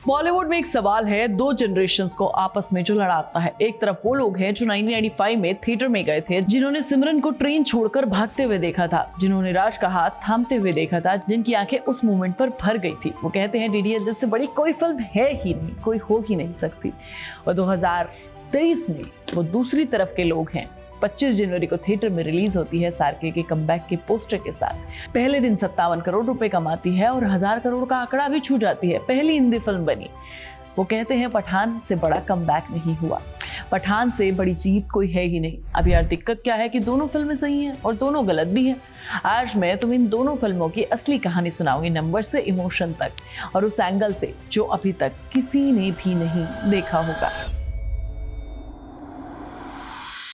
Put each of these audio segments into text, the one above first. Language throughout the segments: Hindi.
बॉलीवुड में एक सवाल है दो जनरेशन्स को आपस में जो लड़ाता है। एक तरफ वो लोग हैं जो 1995 में थिएटर में गए थे, जिन्होंने सिमरन को ट्रेन छोड़कर भागते हुए देखा था, जिन्होंने राज का हाथ थामते हुए देखा था, जिनकी आंखें उस मोमेंट पर भर गई थी। वो कहते हैं डीडीएल जैसे बड़ी कोई फिल्म है ही नहीं, कोई हो ही नहीं सकती। और 2023 में वो दूसरी तरफ के लोग हैं। 25 जनवरी को थिएटर में रिलीज होती है सार्के के कमबैक के पोस्टर के साथ। पहले दिन 57 करोड़ रुपए कमाती है और 1000 करोड़ का आंकड़ा भी छू जाती है। पहली हिंदी फिल्म बनी। वो कहते हैं पठान से बड़ा कमबैक नहीं हुआ, पठान से बड़ी जीत कोई है ही नहीं। अब यार दिक्कत क्या है कि दोनों फिल्में सही हैं और दोनों गलत भी हैं। आज मैं तुम्हें इन दोनों फिल्मों की असली कहानी सुनाऊंगी, नंबर से इमोशन तक, और उस एंगल से जो अभी तक किसी ने भी नहीं देखा होगा।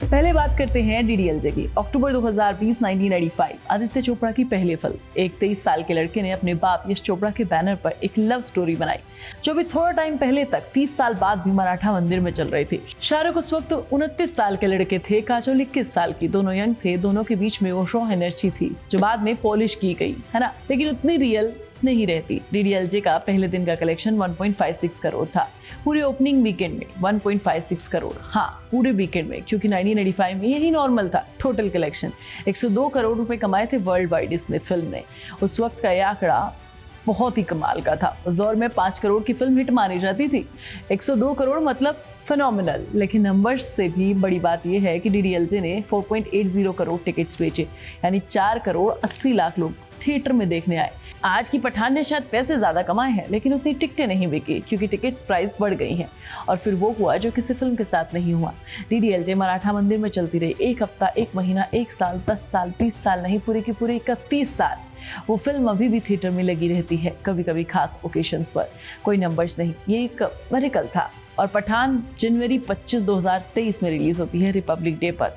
पहले बात करते हैं डीडीएलजे की। अक्टूबर 2020 1995 आदित्य चोपड़ा की पहली फिल्म। एक 23 साल के लड़के ने अपने बाप यश चोपड़ा के बैनर पर एक लव स्टोरी बनाई, जो भी थोड़ा टाइम पहले तक 30 साल बाद भी मराठा मंदिर में चल रही थी। शाहरुख उस वक्त 29 साल के लड़के थे, काजोल 21 साल की। दोनों यंग थे, दोनों के बीच में वो रॉ एनर्जी थी जो बाद में पॉलिश की गई है ना, लेकिन उतनी रियल नहीं रहती। डीडीएलजे का पहले दिन का कलेक्शन 1.56 करोड़ था, पूरे ओपनिंग वीकेंड में 1.56 करोड़। हाँ, पूरे वीकेंड में, क्योंकि 1995 में यही नॉर्मल था। टोटल कलेक्शन 102 करोड़ रुपए कमाए थे वर्ल्ड वाइड इसने फिल्म ने। उस वक्त का यह आंकड़ा बहुत ही कमाल का था। उस दौर में 5 करोड़ की फिल्म हिट मानी जाती थी। 102 करोड़ मतलब फिनोमिनल। लेकिन नंबर्स से भी बड़ी बात यह है कि डीडीएलजे ने 4.80 करोड़ टिकट्स बेचे, यानी 4 करोड़ 80 लाख लोग थिएटर में देखने आए। आज की पठान ने शायद पैसे ज्यादा कमाए हैं, लेकिन उतनी टिकटें नहीं बिकी, क्योंकि टिकट्स प्राइस बढ़ गई हैं। और फिर वो हुआ जो किसी फिल्म के साथ नहीं हुआ। डीडीएलजे मराठा मंदिर में चलती रही, एक हफ्ता, एक महीना, 1 साल, 10 साल, 30 साल नहीं, पूरे की पूरे 31 साल। वो फिल्म अभी भी थिएटर में लगी रहती है, कभी कभी खास ओकेशंस पर। कोई नंबर्स नहीं, ये एक मेरिकल था। और पठान जनवरी 25, 2023 में रिलीज होती है, रिपब्लिक डे पर।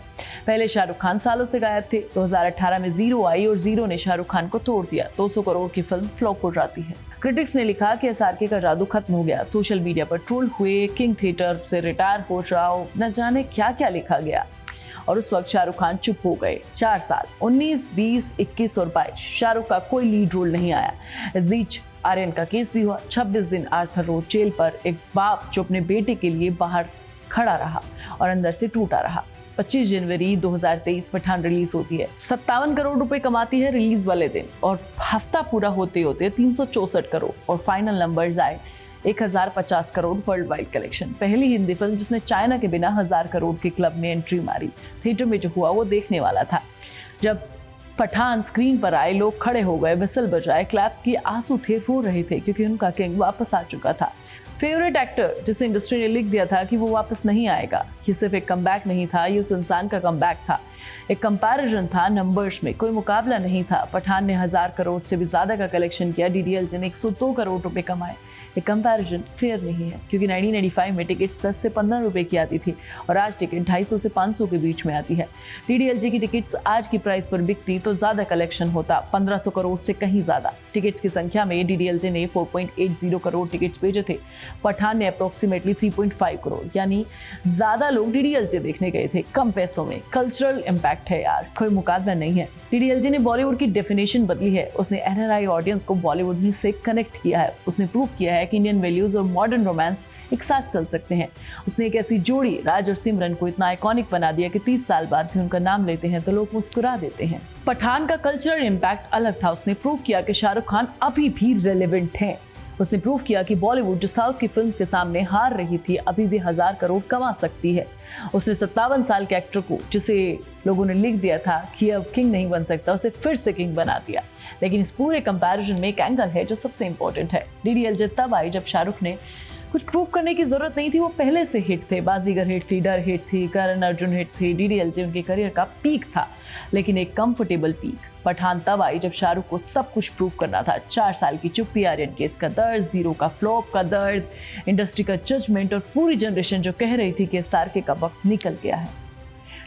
पहले शाहरुख खान सालों से गायब थे। 2018 में जीरो आई और जीरो ने शाहरुख खान को तोड़ दिया। 200 करोड़ की फिल्म फ्लॉप हो जाती है। क्रिटिक्स ने लिखा कि एसआरके का जादू खत्म हो गया। सोशल मीडिया पर ट्रोल हुए, किंग थिएटर से रिटायर हो जाओ, न जाने क्या क्या लिखा गया। और उस वक्त शाहरुख खान चुप हो गए। 4 साल 19, 20, 21 और 22 शाहरुख का कोई लीड रोल नहीं आया। इस बीच आर्यन का केस भी हुआ। 26 दिन आर्थर रोड जेल पर एक बाप जो अपने बेटे के लिए बाहर खड़ा रहा और अंदर से टूटा रहा। 25 जनवरी 2023 पठान रिलीज होती है। 57 करोड़ रुपए कमाती है रिलीज वाले दिन, और हफ्ता पूरा होते होते 364 करोड़ और फाइनल नंबर्स आए 1050 करोड़ वर्ल्ड वाइड कलेक्शन। पहली हिंदी फिल्म जिसने चाइना के बिना 1000 करोड़ के क्लब में एंट्री मारी। थिएटर में जो हुआ वो देखने वाला था। जब पठान स्क्रीन पर आए, लोग खड़े हो गए, विसल बजाए, क्लैप्स की, आंसू थे, रो रहे थे, क्योंकि उनका किंग वापस आ चुका था। फेवरेट एक्टर जिसे इंडस्ट्री ने लिख दिया था कि वो वापस नहीं आएगा। ये सिर्फ एक कमबैक नहीं था, ये उस इंसान का कमबैक था। एक कंपैरिजन था नंबर्स में, कोई मुकाबला नहीं था। पठान ने 1000 करोड़ से भी ज्यादा का कलेक्शन किया, डीडीएलजे ने 102 करोड़ रुपए कमाए। एक कंपैरिजन फेयर नहीं है, क्योंकि 1995 में टिकट्स 10 से 15 रुपए की आती थी और आज टिकट 250 से 500 के बीच में आती है। डीडीएलजे की टिकट्स आज की प्राइस पर बिकती तो ज्यादा कलेक्शन होता, 1500 करोड़ से कहीं ज्यादा। टिकट्स की संख्या में डीडीएलजे ने 4.80 करोड़ टिकट्स भेजे थे, पठान ने अप्रोक्सीमेटली 3.5 करोड़, यानी ज्यादा लोग डीडीएलजे देखने गए थे कम पैसों में। कल्चरल इंपैक्ट है यार, कोई मुकाबला नहीं है। डीडीएलजे ने बॉलीवुड की डेफिनेशन बदली है। उसने एनआरआई ऑडियंस को बॉलीवुड में से कनेक्ट किया है। उसने प्रूव किया है कि इंडियन वैल्यूज और मॉडर्न रोमांस एक साथ चल सकते हैं। उसने एक ऐसी जोड़ी राज और सिमरन को इतना आइकॉनिक बना दिया कि 30 साल बाद भी उनका नाम लेते हैं तो लोग मुस्कुरा देते हैं। पठान का कल्चरल इंपैक्ट अलग था। उसने प्रूव किया कि शाहरुख खान अभी भी रेलेवेंट हैं। उसने प्रूव किया कि बॉलीवुड जो साउथ की फिल्म्स के सामने हार रही थी, अभी भी 1000 करोड़ कमा सकती है। उसने 57 साल के एक्टर को, जिसे लोगों ने लिख दिया था कि अब किंग नहीं बन सकता, उसे फिर से किंग बना दिया। लेकिन इस पूरे कंपैरिजन में एक एंगल है जो सबसे इंपॉर्टेंट है। डीडीएलजे तब आई जब शाहरुख ने कुछ प्रूव करने की जरूरत नहीं थी, वो पहले से हिट थे। बाजीगर हिट थी, डर हिट थी, करण अर्जुन हिट थी। डीडीएलजे उनके करियर का पीक था, लेकिन एक कंफर्टेबल पीक। पठान तब आई जब शाहरुख को सब कुछ प्रूव करना था। 4 साल की चुप्पी, आर्यन केस का दर्द, जीरो का फ्लॉप का दर्द, इंडस्ट्री का जजमेंट और पूरी जनरेशन जो कह रही थी कि सार्के का वक्त निकल गया है।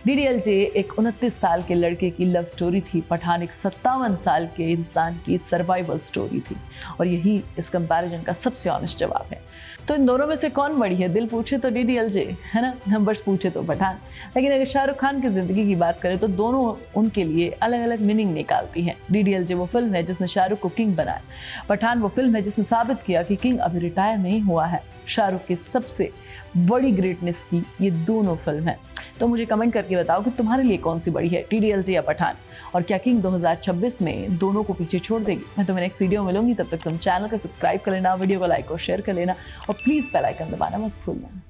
डीडीएलजे एक 29 साल के लड़के की लव स्टोरी थी। पठान एक 57 साल के इंसान की सर्वाइवल स्टोरी थी। और यही इस कंपैरिजन का सबसे ऑनेस्ट जवाब है। तो इन दोनों में से कौन बड़ी है? दिल पूछे तो डीडीएलजे, है ना, नंबर्स पूछे तो पठान। लेकिन अगर शाहरुख खान की जिंदगी की बात करें तो दोनों उनके लिए अलग अलग मीनिंग निकालती हैं। डीडीएलजे वो फिल्म है जिसने शाहरुख को किंग बनाया, पठान वो फिल्म है जिसने साबित किया कि किंग अभी रिटायर नहीं हुआ है। शाहरुख की सबसे बड़ी ग्रेटनेस की ये दोनों फिल्म है। तो मुझे कमेंट करके बताओ कि तुम्हारे लिए कौन सी बड़ी है, डीडीएलजे या पठान, और क्या किंग 2026 में दोनों को पीछे छोड़ देगी? मैं तुम्हें नेक्स्ट वीडियो में मिलूंगी, तब तक तुम चैनल को सब्सक्राइब कर लेना, वीडियो को लाइक और शेयर कर लेना, और प्लीज बेल आइकन दबाना मत भूलना।